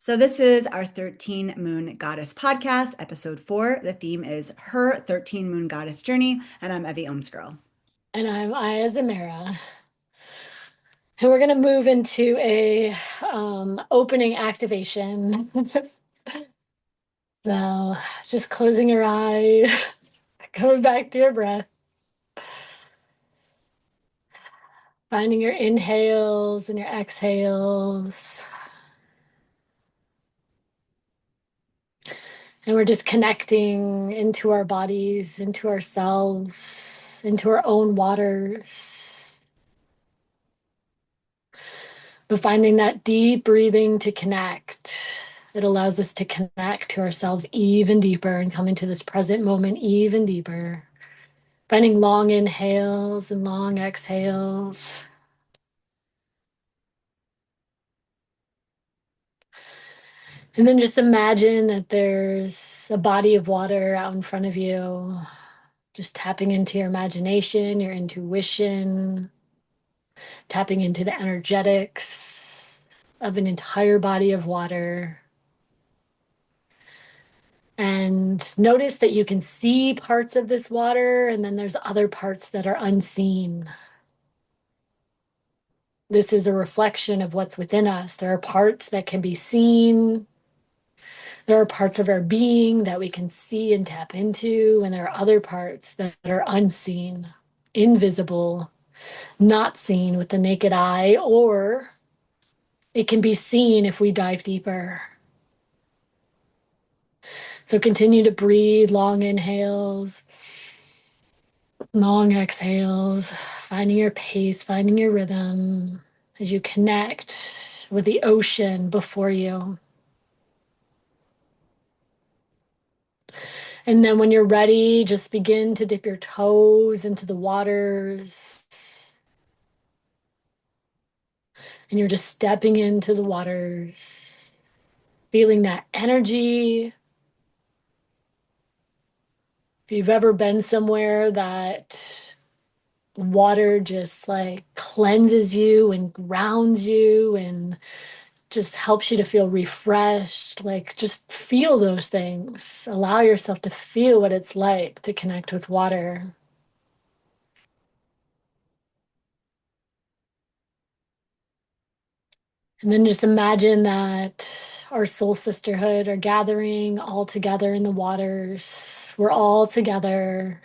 So, this is our 13 Moon Goddess podcast, episode 4. The theme is Her 13 Moon Goddess Journey, and I'm Evie OMsGurl. And I'm Aiah Zemira. And we're going to move into a opening activation. So just closing your eyes, going back to your breath, finding your inhales and your exhales. And we're just connecting into our bodies, into ourselves, into our own waters. But finding that deep breathing to connect. It allows us to connect to ourselves even deeper and come into this present moment even deeper. Finding long inhales and long exhales. And then just imagine that there's a body of water out in front of you, just tapping into your imagination, your intuition, tapping into the energetics of an entire body of water. And notice that you can see parts of this water, and then there's other parts that are unseen. This is a reflection of what's within us. There are parts that can be seen. There are parts of our being that we can see and tap into, and there are other parts that are unseen, invisible, not seen with the naked eye, or it can be seen if we dive deeper. So continue to breathe long inhales, long exhales, finding your pace, finding your rhythm as you connect with the ocean before you. And then when you're ready, just begin to dip your toes into the waters. And you're just stepping into the waters, feeling that energy. If you've ever been somewhere that water just like cleanses you and grounds you and just helps you to feel refreshed, like just feel those things. Allow yourself to feel what it's like to connect with water. And then just imagine that our soul sisterhood are gathering all together in the waters. We're all together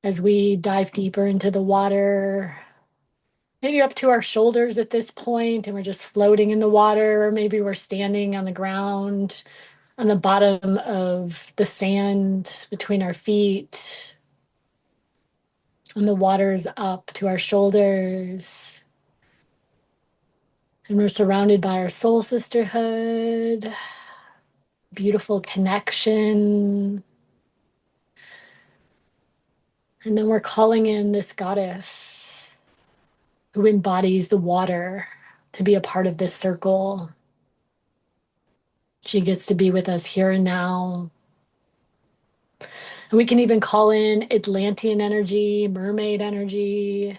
as we dive deeper into the water, maybe up to our shoulders at this point, and we're just floating in the water, or maybe we're standing on the ground on the bottom of the sand between our feet, and the water's up to our shoulders. And we're surrounded by our soul sisterhood, beautiful connection. And then we're calling in this goddess who embodies the water to be a part of this circle. She gets to be with us here and now. And we can even call in Atlantean energy, mermaid energy,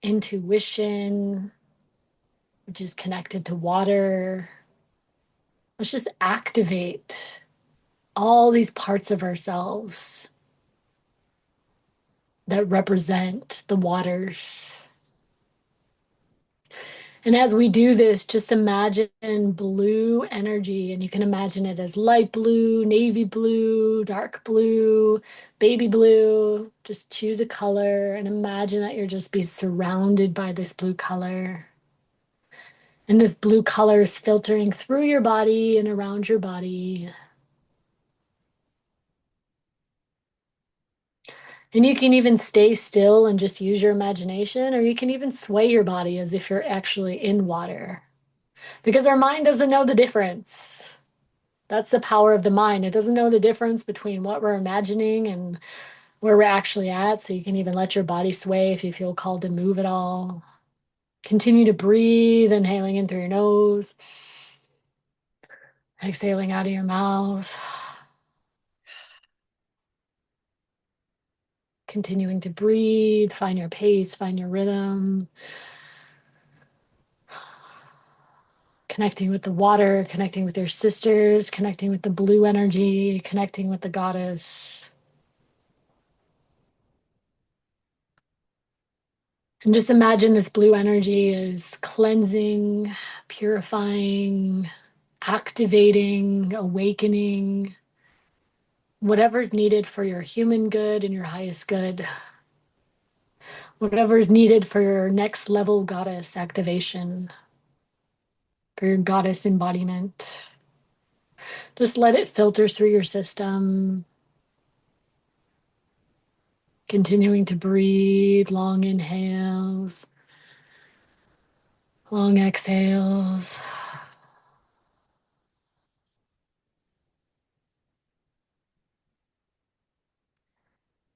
intuition, which is connected to water. Let's just activate all these parts of ourselves that represent the waters. And as we do this, just imagine blue energy, and you can imagine it as light blue, navy blue, dark blue, baby blue. Just choose a color and imagine that you're just be surrounded by this blue color. And this blue color is filtering through your body and around your body. And you can even stay still and just use your imagination, or you can even sway your body as if you're actually in water. Because our mind doesn't know the difference. That's the power of the mind. It doesn't know the difference between what we're imagining and where we're actually at. So you can even let your body sway if you feel called to move at all. Continue to breathe, inhaling in through your nose, exhaling out of your mouth. Continuing to breathe, find your pace, find your rhythm. connecting with the water, connecting with your sisters, connecting with the blue energy, connecting with the goddess. And just imagine this blue energy is cleansing, purifying, activating, awakening, whatever's needed for your human good and your highest good, whatever is needed for your next level goddess activation, for your goddess embodiment. Just let it filter through your system, continuing to breathe long inhales, long exhales.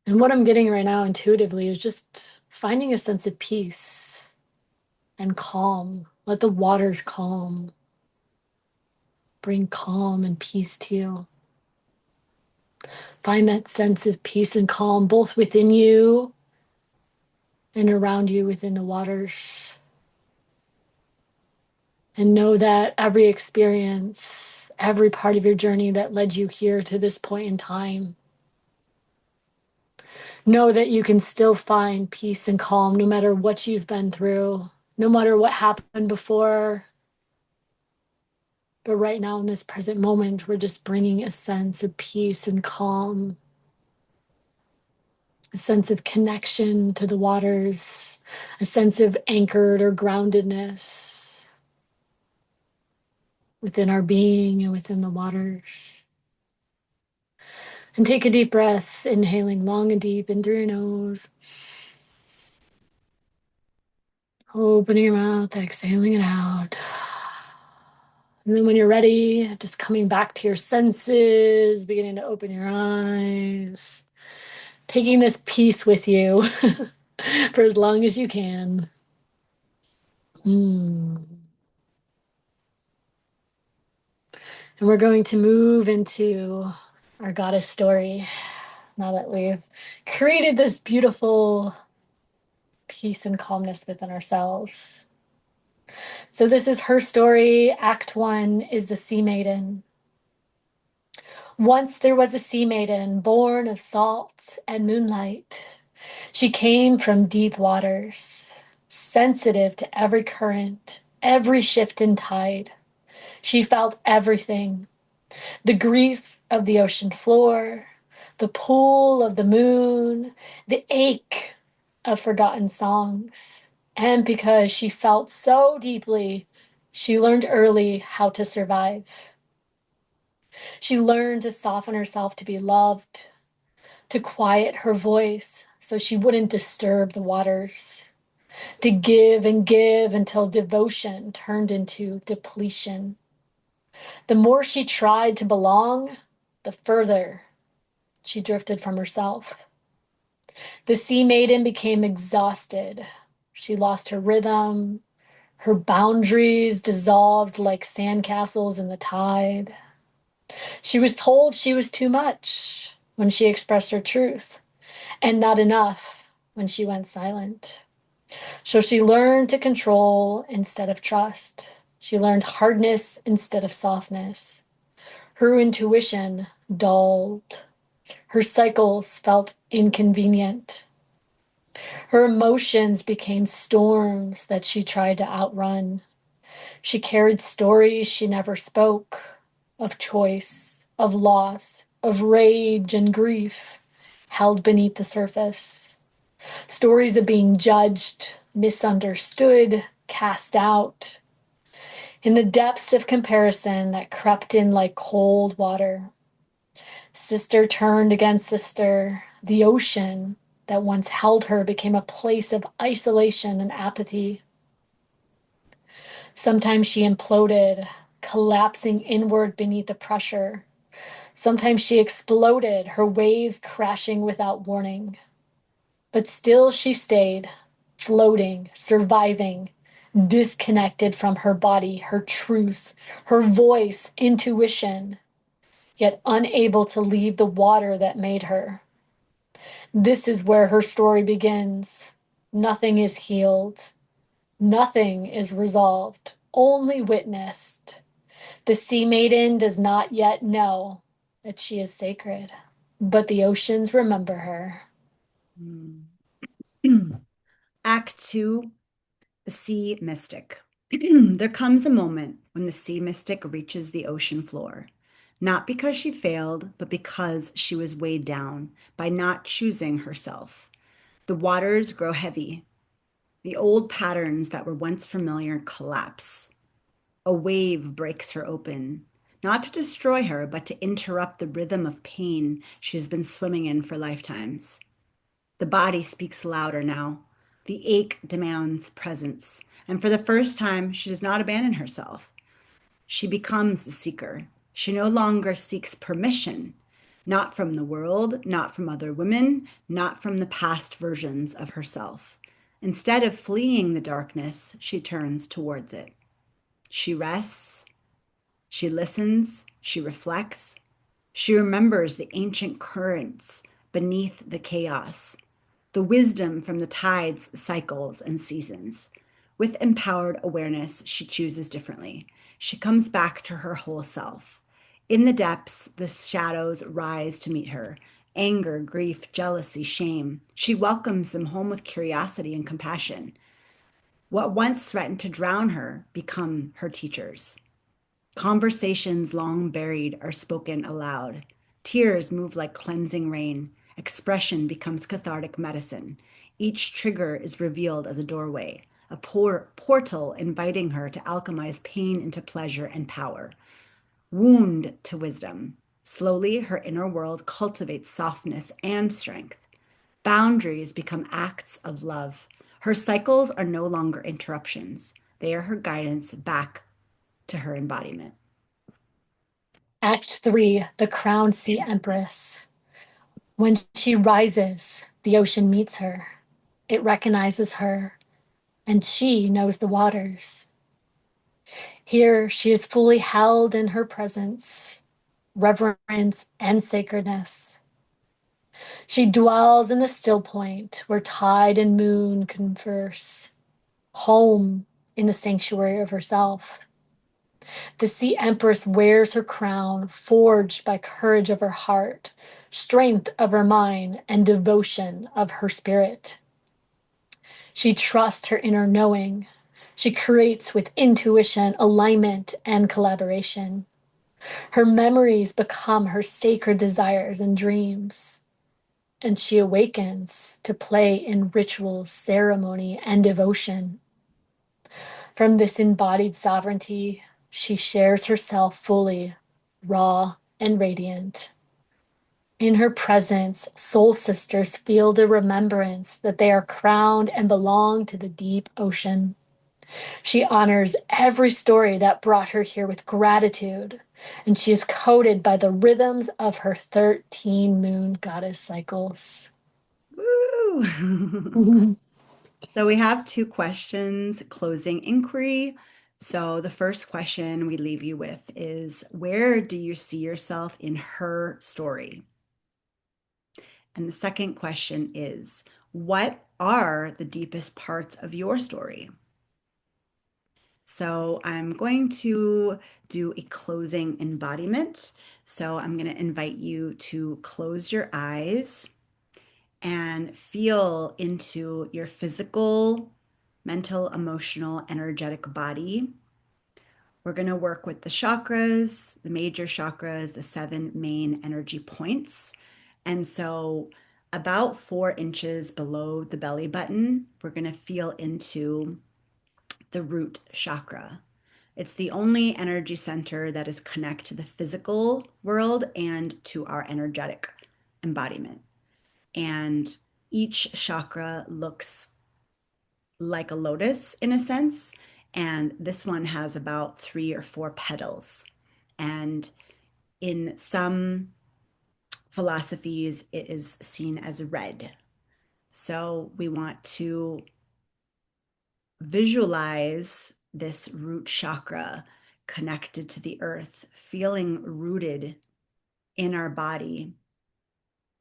And what I'm getting right now intuitively is just finding a sense of peace and calm. Let the waters calm. Bring calm and peace to you. Find that sense of peace and calm both within you and around you within the waters. And know that every experience, every part of your journey that led you here to this point in time, know that you can still find peace and calm no matter what you've been through, no matter what happened before. But right now, in this present moment, we're just bringing a sense of peace and calm, a sense of connection to the waters, a sense of anchored or groundedness within our being and within the waters. And take a deep breath, inhaling long and deep in through your nose. Opening your mouth, exhaling it out. And then when you're ready, just coming back to your senses, beginning to open your eyes, taking this peace with you for as long as you can. And we're going to move into our goddess story now that we've created this beautiful peace and calmness within ourselves. So this is HER Story ActI is the Sea Maiden. Once there was a sea maiden born of salt and moonlight. She came from deep waters, sensitive to every current, every shift in tide. She felt everything, the grief of the ocean floor, the pull of the moon, the ache of forgotten songs. And because she felt so deeply, she learned early how to survive. She learned to soften herself to be loved, to quiet her voice so she wouldn't disturb the waters, to give and give until devotion turned into depletion. The more she tried to belong, the further she drifted from herself. The Sea Maiden became exhausted. She lost her rhythm. Her boundaries dissolved like sandcastles in the tide. She was told she was too much when she expressed her truth, and not enough when she went silent. So she learned to control instead of trust. She learned hardness instead of softness. Her intuition dulled. Her cycles felt inconvenient. Her emotions became storms that she tried to outrun. She carried stories she never spoke, of choice, of loss, of rage and grief, held beneath the surface. Stories of being judged, misunderstood, cast out. In the depths of comparison that crept in like cold water. Sister turned against sister. The ocean that once held her became a place of isolation and apathy. Sometimes she imploded, collapsing inward beneath the pressure. Sometimes she exploded, her waves crashing without warning. But still she stayed, floating, surviving, disconnected from her body, her truth, her voice, intuition, yet unable to leave the water that made her. This is where her story begins. Nothing is healed. Nothing is resolved. only witnessed. The Sea Maiden does not yet know that she is sacred, but the oceans remember her. Mm. Act two, the sea mystic. There comes a moment when the sea mystic reaches the ocean floor, not because she failed, but because she was weighed down by not choosing herself. The waters grow heavy. The old patterns that were once familiar collapse. A wave breaks her open, not to destroy her, but to interrupt the rhythm of pain she's been swimming in for lifetimes. The body speaks louder now. The ache demands presence. And for the first time, she does not abandon herself. She becomes the seeker. She no longer seeks permission, not from the world, not from other women, not from the past versions of herself. Instead of fleeing the darkness, she turns towards it. She rests, she listens, she reflects, she remembers the ancient currents beneath the chaos, the wisdom from the tides, cycles, and seasons. With empowered awareness, she chooses differently. She comes back to her whole self. In the depths, the shadows rise to meet her anger, grief, jealousy, shame. She welcomes them home with curiosity and compassion. What once threatened to drown her become her teachers. Conversations long buried are spoken aloud. Tears move like cleansing rain. Expression becomes cathartic medicine. Each trigger is revealed as a doorway, a portal inviting her to alchemize pain into pleasure and power. Wound to wisdom. Slowly, her inner world cultivates softness and strength. Boundaries become acts of love. Her cycles are no longer interruptions, they are her guidance back to her embodiment. Act 3, the Crowned Sea Empress. When she rises, the ocean meets her. It recognizes her, and she knows the waters. Here, she is fully held in her presence, reverence, and sacredness. She dwells in the still point where tide and moon converse, home in the sanctuary of herself. The Sea Empress wears her crown, forged by courage of her heart, strength of her mind, and devotion of her spirit. She trusts her inner knowing. She creates with intuition, alignment, and collaboration. Her memories become her sacred desires and dreams, and she awakens to play in ritual, ceremony, and devotion. From this embodied sovereignty, she shares herself fully, raw and radiant. In her presence, soul sisters feel the remembrance that they are crowned and belong to the deep ocean. She honors every story that brought her here with gratitude, and she is coded by the rhythms of her 13 moon goddess cycles. Woo! So we have two questions, closing inquiry. So the first question we leave you with is, where do you see yourself in her story? And the second question is, what are the deepest parts of your story? So I'm going to do a closing embodiment. So I'm going to invite you to close your eyes and feel into your physical, mental, emotional, energetic body. We're going to work with the chakras, the major chakras, the seven main energy points. And so, about 4 inches below the belly button, we're going to feel into the root chakra. It's the only energy center that is connected to the physical world and to our energetic embodiment. And each chakra looks like a lotus in a sense. And this one has about 3 or 4 petals. And in some philosophies, it is seen as red. So we want to visualize this root chakra connected to the earth, feeling rooted in our body,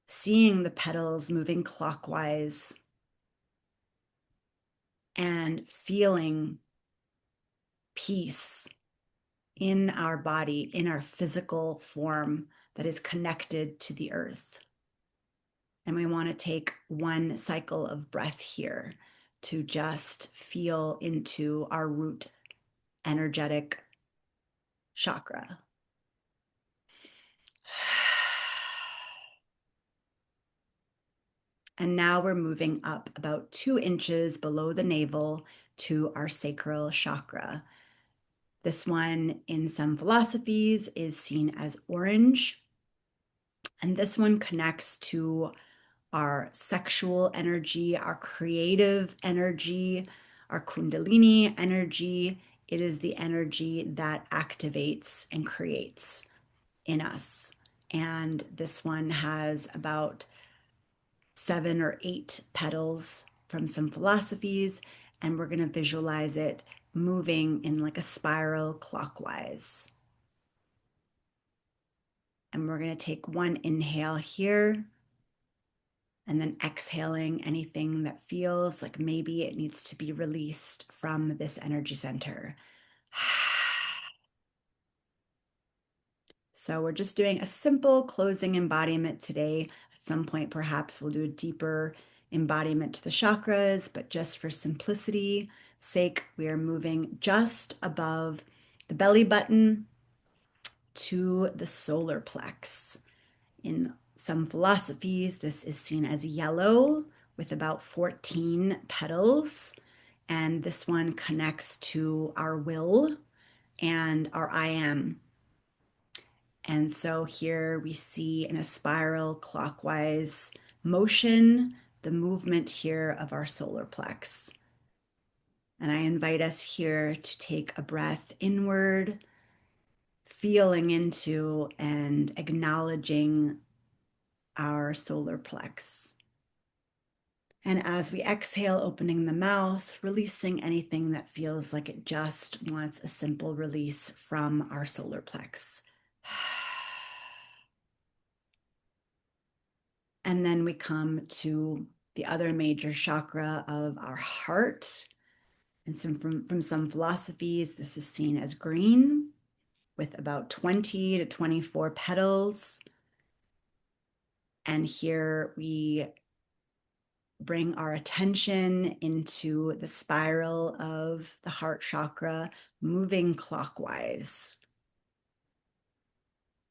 seeing the petals moving clockwise, and feeling peace in our body, in our physical form that is connected to the earth. And we want to take one cycle of breath here to just feel into our root energetic chakra. And now we're moving up about 2 inches below the navel to our sacral chakra. This one, in some philosophies, is seen as orange. And this one connects to our sexual energy, our creative energy, our Kundalini energy. It is the energy that activates and creates in us. And this one has about 7 or 8 petals from some philosophies. And we're going to visualize it moving in like a spiral clockwise. And we're going to take one inhale here and then exhaling anything that feels like maybe it needs to be released from this energy center. So we're just doing a simple closing embodiment today. At some point, perhaps we'll do a deeper embodiment to the chakras, but just for simplicity sake, we are moving just above the belly button to the solar plex. In some philosophies, this is seen as yellow with about 14 petals. And this one connects to our will and our I am. And so here we see in a spiral clockwise motion, the movement here of our solar plex. And I invite us here to take a breath inward, feeling into and acknowledging our solar plex. And as we exhale, opening the mouth, releasing anything that feels like it just wants a simple release from our solar plex. And then we come to the other major chakra of our heart. And from some philosophies, this is seen as green with about 20 to 24 petals. And here we bring our attention into the spiral of the heart chakra, moving clockwise.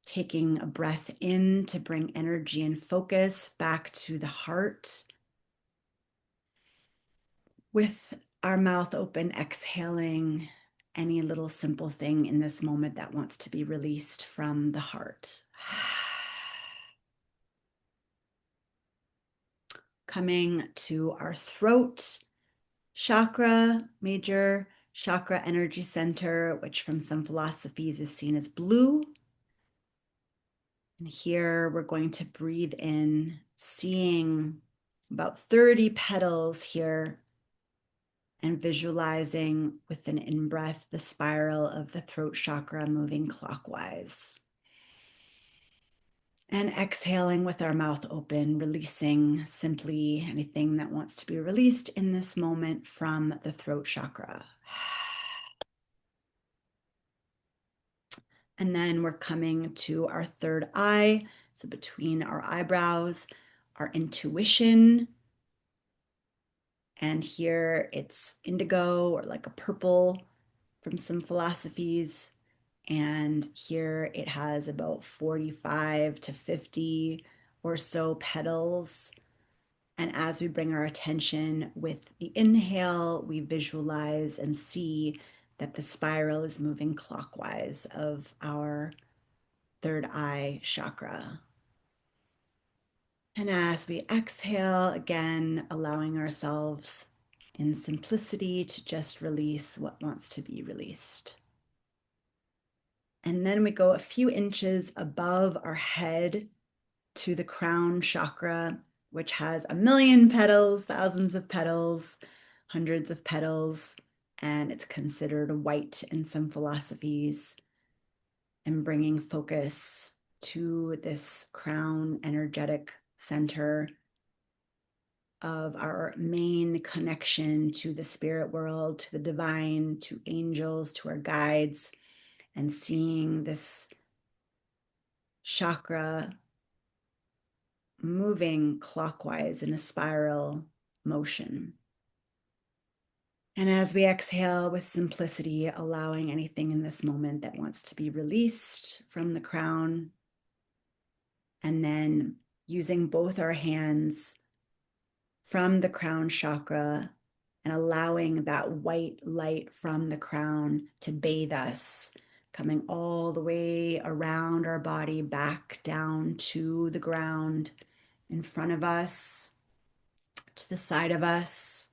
Taking a breath in to bring energy and focus back to the heart. With our mouth open, exhaling any little simple thing in this moment that wants to be released from the heart. Coming to our throat chakra, major chakra energy center, which from some philosophies is seen as blue. And here we're going to breathe in, seeing about 30 petals here and visualizing with an in-breath the spiral of the throat chakra moving clockwise. And exhaling with our mouth open, releasing simply anything that wants to be released in this moment from the throat chakra. And then we're coming to our third eye. So between our eyebrows, our intuition. And here it's indigo or like a purple from some philosophies. And here it has about 45 to 50 or so petals. And as we bring our attention with the inhale, we visualize and see that the spiral is moving clockwise of our third eye chakra. And as we exhale, again, allowing ourselves in simplicity to just release what wants to be released. And then we go a few inches above our head to the crown chakra, which has a million petals, thousands of petals, hundreds of petals, and it's considered white in some philosophies. And bringing focus to this crown energetic center, of our main connection to the spirit world, to the divine, to angels, to our guides, and seeing this chakra moving clockwise in a spiral motion. And as we exhale with simplicity, allowing anything in this moment that wants to be released from the crown, and then using both our hands from the crown chakra and allowing that white light from the crown to bathe us, coming all the way around our body, back down to the ground, in front of us, to the side of us,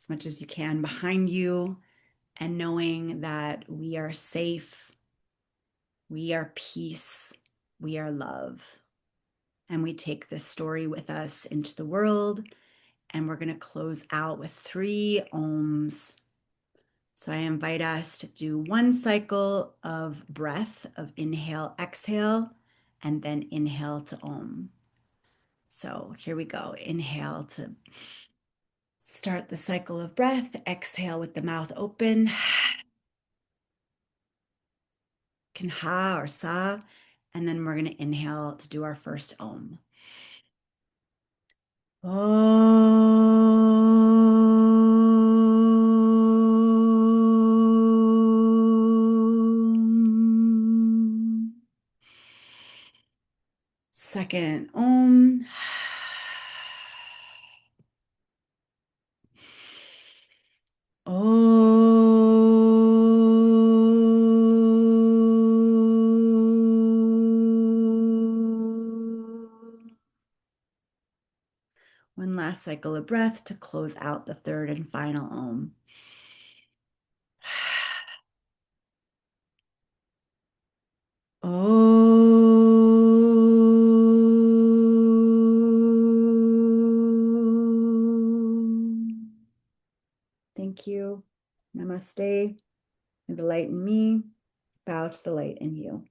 as much as you can behind you, and knowing that we are safe, we are peace, we are love. And we take this story with us into the world. And we're going to close out with 3 ohms. So I invite us to do 1 cycle of breath of inhale, exhale, and then inhale to om. So here we go. Inhale to start the cycle of breath. Exhale with the mouth open. Can ha or sa. And then we're going to inhale to do our first om. Om. Second om. Om. One last cycle of breath to close out the third and final om. Om. Thank you. Namaste. May the light in me bow to the light in you.